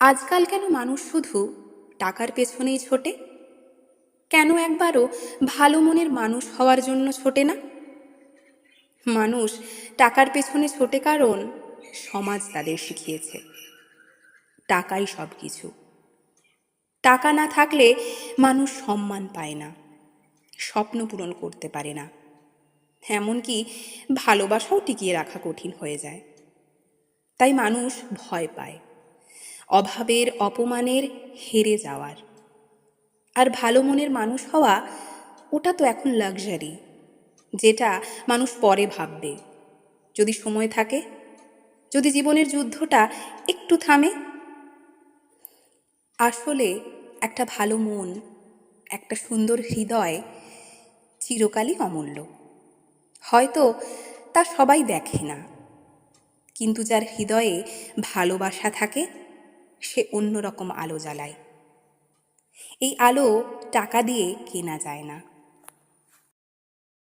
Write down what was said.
আজকাল কেন মানুষ শুধু টাকার পেছনেই ছোটে? কেন একবারও ভালো মনের মানুষ হওয়ার জন্য ছোটে না? মানুষ টাকার পেছনে ছোটে কারণ সমাজ তাদের শিখিয়েছে টাকাই সব কিছু। টাকা না থাকলে মানুষ সম্মান পায় না, স্বপ্ন পূরণ করতে পারে না, এমনকি ভালোবাসাও টিকিয়ে রাখা কঠিন হয়ে যায়। তাই মানুষ ভয় পায় অভাবের, অপমানের, হেরে যাওয়ার। আর ভালো মনের মানুষ হওয়া, ওটা তো এখন লাক্সারি, যেটা মানুষ পরে ভাববে, যদি সময় থাকে, যদি জীবনের যুদ্ধটা একটু থামে। আসলে একটা ভালো মন, একটা সুন্দর হৃদয় চিরকালই অমূল্য। হয়তো তা সবাই দেখে না, কিন্তু যার হৃদয়ে ভালোবাসা থাকে সে অন্যরকম আলো জ্বালায়। এই আলো টাকা দিয়ে কেনা যায় না।